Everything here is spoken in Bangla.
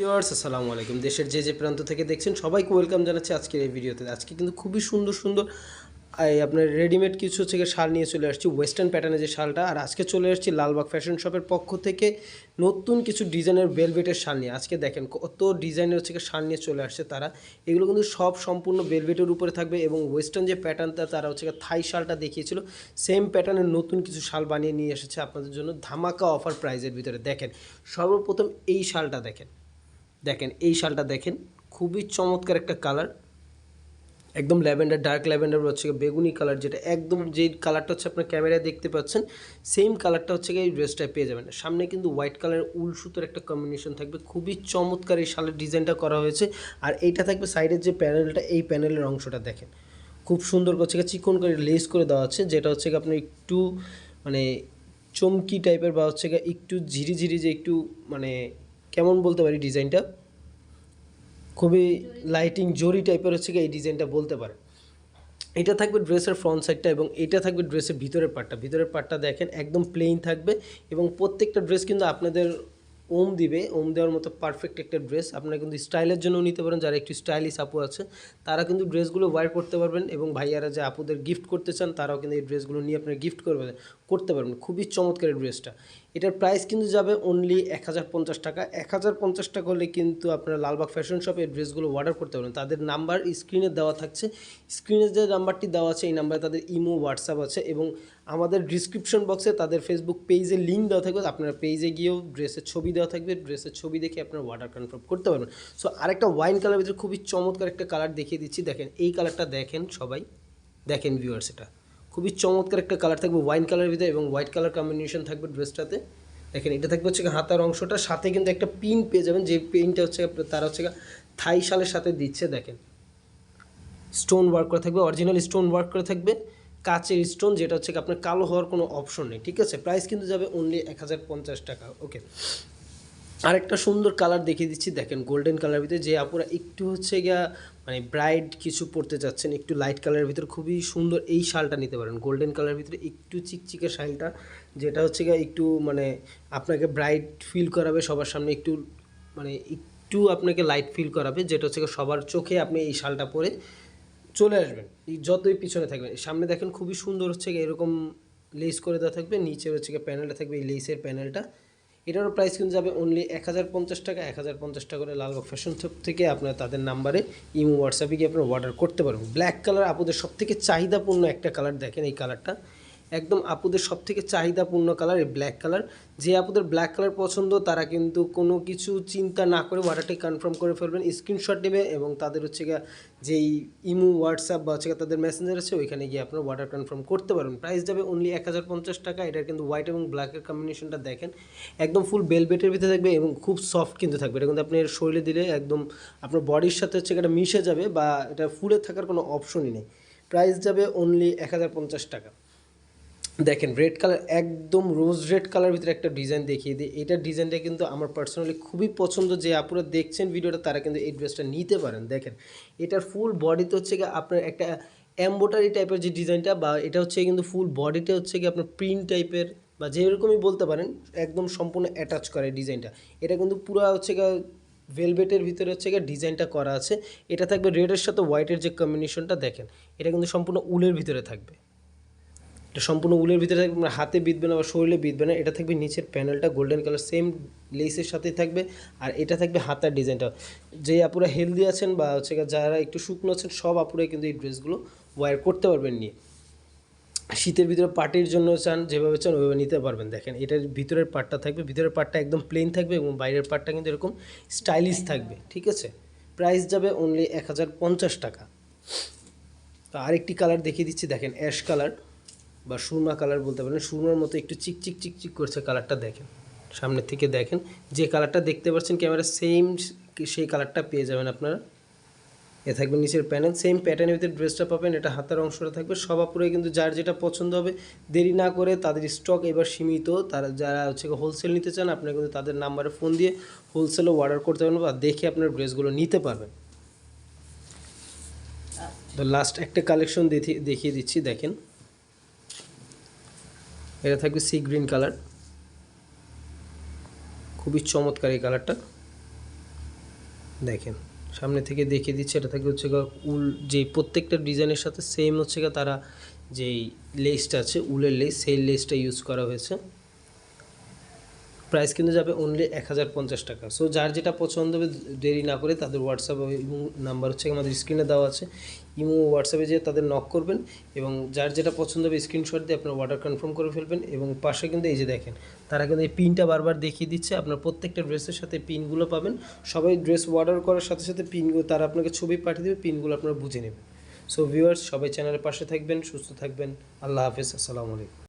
ভিউয়ার্স আসসালামু আলাইকুম। দেশের যে প্রান্ত থেকে দেখছেন সবাইকে ওয়েলকাম জানাচ্ছি আজকের এই ভিডিওতে। আজকে কিন্তু খুবই সুন্দর সুন্দর আপনার রেডিমেড কিছু হচ্ছে গিয়ে শাল নিয়ে চলে আসছি, ওয়েস্টার্ন প্যাটার্নের যে শালটা। আর আজকে চলে আসছি লালবাগ ফ্যাশন শপের পক্ষ থেকে নতুন কিছু ডিজাইনের ভেলভেটের শাল নিয়ে। আজকে দেখেন কত ডিজাইনের হচ্ছে গিয়ে শাল নিয়ে চলে আসছে তারা। এগুলো কিন্তু সব সম্পূর্ণ ভেলভেটের উপরে থাকবে এবং ওয়েস্টার্ন যে প্যাটার্নটা তারা হচ্ছে গিয়ে থাই শালটা দেখিয়েছিল, সেম প্যাটার্নের নতুন কিছু শাল বানিয়ে নিয়ে এসেছে আপনাদের জন্য ধামাকা অফার প্রাইজের ভিতরে। দেখেন সর্বপ্রথম এই শালটা দেখেন, এই শালটা দেখেন, খুবই চমৎকার একটা কালার, একদম ল্যাভেন্ডার, ডার্ক ল্যাভেন্ডার হচ্ছে বেগুনি কালার, যেটা একদম যেই কালারটা হচ্ছে আপনার ক্যামেরায় দেখতে পাচ্ছেন সেম কালারটা হচ্ছে এই ড্রেসটায় পেয়ে যাবেন। সামনে কিন্তু হোয়াইট কালারের উল সুতোর একটা কম্বিনেশন থাকবে, খুবই চমৎকার এই শালের ডিজাইনটা করা হয়েছে। আর এইটা থাকবে সাইডের যে প্যানেলটা, এই প্যানেলের অংশটা দেখেন খুব সুন্দর করছে চিকন করে লেস করে দেওয়া আছে, যেটা হচ্ছে আপনার একটু মানে চমকি টাইপের বা হচ্ছে একটু ঝিরিঝিরি, যে একটু মানে কেমন বলতে পারি ডিজাইনটা, খুবই লাইটিং জরি টাইপের হচ্ছে এই ডিজাইনটা বলতে পারে। এটা থাকবে ড্রেসের ফ্রন্ট সাইডটা এবং এটা থাকবে ড্রেসের ভিতরের পার্টটা দেখেন একদম প্লেন থাকবে এবং প্রত্যেকটা ড্রেস কিন্তু আপনাদের ওম দিবে, ওম দেওয়ার মতো পারফেক্ট একটা ড্রেস। আপনারা কিন্তু স্টাইলের জন্য নিতে পারেন, যারা একটু স্টাইলিশ আপু আছে তারা কিন্তু ড্রেসগুলো ওয়্যার করতে পারবেন, এবং ভাইয়ারা যে আপুদের গিফট করতে চান তারাও কিন্তু এই ড্রেসগুলো নিয়ে আপনারা গিফট করতে পারবেন। খুবই চমৎকার এই ড্রেসটা। এটার প্রাইস কিন্তু যাবে অনলি 1050 টাকা। 1050 টাকা হলে কিন্তু আপনারা লালবাগ ফ্যাশন শপে এই ড্রেসগুলো অর্ডার করতে পারবেন। তাদের নাম্বার স্ক্রিনে দেওয়া থাকছে, স্ক্রিনে যে নাম্বারটি দেওয়া আছে এই নাম্বারে তাদের ইমো, হোয়াটসঅ্যাপ আছে, এবং আমাদের ডিসক্রিপশন বক্সে তাদের ফেসবুক পেজের লিঙ্ক দেওয়া থাকবে। আপনারা পেজে গিয়েও ড্রেসের ছবি দেওয়া থাকবে, ড্রেসের ছবি দেখে আপনারা অর্ডার কনফার্ম করতে পারবেন। সো আরেকটা ওয়াইন কালার ভিতরে খুবই চমৎকার একটা কালার দেখিয়ে দিচ্ছি, দেখেন এই কালারটা দেখেন সবাই, দেখেন ভিউয়ার্স, এটা খুবই চমৎকার একটা কালার থাকবে ওয়াইন কালারের ভিতরে এবং হোয়াইট কালার কম্বিনেশন থাকবে ড্রেসটাতে। দেখেন এটা থাকবে হচ্ছে হাতার অংশটা, সাথে কিন্তু একটা পিন পেয়ে যাবেন, যে পিনটা হচ্ছে তারা হচ্ছে থাই শালের সাথে দিচ্ছে। দেখেন স্টোন ওয়ার্ক করা থাকবে, অরিজিনাল স্টোন ওয়ার্ক করা থাকবে, কাচের স্টোন, যেটা হচ্ছে আপনার কালো হওয়ার কোনো অপশন নেই। ঠিক আছে, প্রাইস কিন্তু যাবে অনলি 1050 টাকা। ওকে, আরেকটা সুন্দর কালার দেখিয়ে দিচ্ছি, দেখেন গোল্ডেন কালার ভিতরে, যে আপুরা একটু হচ্ছে গিয়া মানে ব্রাইট কিছু পরতে চাচ্ছেন একটু লাইট কালারের ভিতরে, খুবই সুন্দর এই শালটা নিতে পারেন। গোল্ডেন কালারের ভিতরে একটু চিকচিকে শালটা, যেটা হচ্ছে গিয়া একটু মানে আপনাকে ব্রাইট ফিল করাবে সবার সামনে, একটু মানে একটু আপনাকে লাইট ফিল করাবে, যেটা হচ্ছে সবার চোখে আপনি এই শালটা পরে চলে আসবেন যতই পিছনে থাকবেন। সামনে দেখেন খুবই সুন্দর হচ্ছে এরকম লেস করে দেওয়া থাকবে, নিচে হচ্ছে প্যানেলটা থাকবে এই লেসের প্যানেলটা। এটারও প্রাইস কিন্তু যাবে অনলি 1050 টাকা। 1050 টাকা করে লালবাগ ফ্যাশন শপ থেকে আপনারা তাদের নাম্বারে ইমো, হোয়াটসঅ্যাপে গিয়ে আপনারা অর্ডার করতে পারবেন। ব্ল্যাক কালার আপুদের সবথেকে চাহিদাপূর্ণ একটা কালার, দেখেন এই কালারটা একদম আপুদের সবথেকে চাহিদাপূর্ণ কালার, এই ব্ল্যাক কালার। যে আপুদের ব্ল্যাক কালার পছন্দ তারা কিন্তু কোনো কিছু চিন্তা না করে অর্ডারটি কনফার্ম করে ফেলবেন, স্ক্রিনশট নেবে এবং তাদের হচ্ছে গিয়ে যেই ইমো, হোয়াটসঅ্যাপ বা হচ্ছে তাদের মেসেঞ্জার আছে ওইখানে গিয়ে আপনারা অর্ডার কনফার্ম করতে পারবেন। প্রাইস যাবে অনলি 1050 টাকা। এটার কিন্তু হোয়াইট এবং ব্ল্যাকের কম্বিনেশনটা দেখেন একদম ফুল বেলভেটের ভিতরে থাকবে এবং খুব সফট কিন্তু থাকবে। এটা কিন্তু আপনি শরীরে দিলে একদম আপনার বডির সাথে হচ্ছে এটা মিশে যাবে, বা এটা ফুলে থাকার কোনো অপশনই নেই। প্রাইস যাবে অনলি 1050 টাকা। দেখেন রেড কালার, একদম রোজ রেড কালার ভিতরে একটা ডিজাইন দেখিয়ে দিই। এটার ডিজাইনটা কিন্তু আমার পার্সোনালি খুবই পছন্দ, যে আপনারা দেখছেন ভিডিওটা তারা কিন্তু এই ড্রেসটা নিতে পারেন। দেখেন এটার ফুল বডিতে হচ্ছে গিয়ে আপনার একটা এমব্রয়ডারি টাইপের যে ডিজাইনটা, বা এটা হচ্ছে কিন্তু ফুল বডিতে হচ্ছে গিয়ে আপনার প্রিন্ট টাইপের বা যেরকমই বলতে পারেন, একদম সম্পূর্ণ অ্যাটাচ করে ডিজাইনটা। এটা কিন্তু পুরো হচ্ছে গিয়ে ভেলভেটের ভিতরে হচ্ছে গিয়ে ডিজাইনটা করা আছে। এটা থাকবে রেডের সাথে হোয়াইটের যে কম্বিনেশনটা, দেখেন এটা কিন্তু সম্পূর্ণ উলের ভিতরে থাকবে, এটা সম্পূর্ণ উলের ভিতরে থাকবে, মানে হাতে বিঁধবে না বা শরীরে বিঁধবে না। এটা থাকবে নিচের প্যানেলটা গোল্ডেন কালার সেম লেসের সাথেই থাকবে, আর এটা থাকবে হাতার ডিজাইনটা। যে আপুরা হেলদি আছেন বা হচ্ছে যারা একটু শুকনো আছেন সব আপুরাই কিন্তু এই ড্রেসগুলো ওয়্যার করতে পারবেন নিয়ে। শীতের ভিতরে পার্টির জন্য চান, যেভাবে চান ওইভাবে নিতে পারবেন। দেখেন এটার ভিতরের পার্টটা থাকবে, ভিতরের পার্টটা একদম প্লেন থাকবে এবং বাইরের পার্টটা কিন্তু এরকম স্টাইলিশ থাকবে। ঠিক আছে, প্রাইস যাবে অনলি 1050 টাকা। তো আরেকটি কালার দেখিয়ে দিচ্ছি, দেখেন অ্যাশ কালার বা সুরমা কালার বলতে পারেন, সুরমার মতো একটু চিকচিক চিকচিক করছে কালারটা। দেখেন সামনের থেকে দেখেন, যে কালারটা দেখতে পাচ্ছেন ক্যামেরা সেম সেই কালারটা পেয়ে যাবেন আপনারা। এ থাকবে নিচের প্যানেল, সেম প্যাটার্নের ভিতরে ড্রেসটা পাবেন। এটা হাতের অংশটা থাকবে, সব আপুরাই কিন্তু যার যেটা পছন্দ হবে দেরি না করে, তাদের স্টক এবার সীমিত, তারা যারা হচ্ছে হোলসেল নিতে চান আপনারা কিন্তু তাদের নাম্বারে ফোন দিয়ে হোলসেলও অর্ডার করতে পারবেন বা দেখে আপনার ড্রেসগুলো নিতে পারবেন। তো লাস্ট একটা কালেকশন দেখিয়ে দিচ্ছি, দেখেন এটা থাকবে সি গ্রিন কালার, খুবই চমৎকার এই কালারটা। দেখেন সামনে থেকে দেখিয়ে দিচ্ছে, এটা থেকে হচ্ছে উল, যে প্রত্যেকটা ডিজাইনের সাথে সেম হচ্ছে তারা যেই লেসটা আছে উলের লেস, সেই লেসটা ইউজ করা হয়েছে। প্রাইস কিন্তু যাবে অনলি 1050 টাকা। সো যার যেটা পছন্দ হবে দেরি না করে তাদের হোয়াটসঅ্যাপ এবং নাম্বার হচ্ছে আমাদের স্ক্রিনে দেওয়া আছে, ইমো হোয়াটসঅ্যাপে যেয়ে তাদের নক করবেন এবং যার যেটা পছন্দ হবে স্ক্রিনশট দিয়ে আপনার অর্ডার কনফার্ম করে ফেলবেন। এবং পাশে কিন্তু এই যে দেখেন তারা কিন্তু এই পিনটা বারবার দেখিয়ে দিচ্ছে, আপনার প্রত্যেকটা ড্রেসের সাথে পিনগুলো পাবেন। সবাই ড্রেস অর্ডার করার সাথে সাথে পিনগুলো তারা আপনাকে ছবি পাঠিয়ে দেবে, পিনগুলো আপনারা বুঝে নেবেন। সো ভিউয়ার্স, সবাই চ্যানেলের পাশে থাকবেন, সুস্থ থাকবেন। আল্লাহ হাফেজ, আসসালামু আলাইকুম।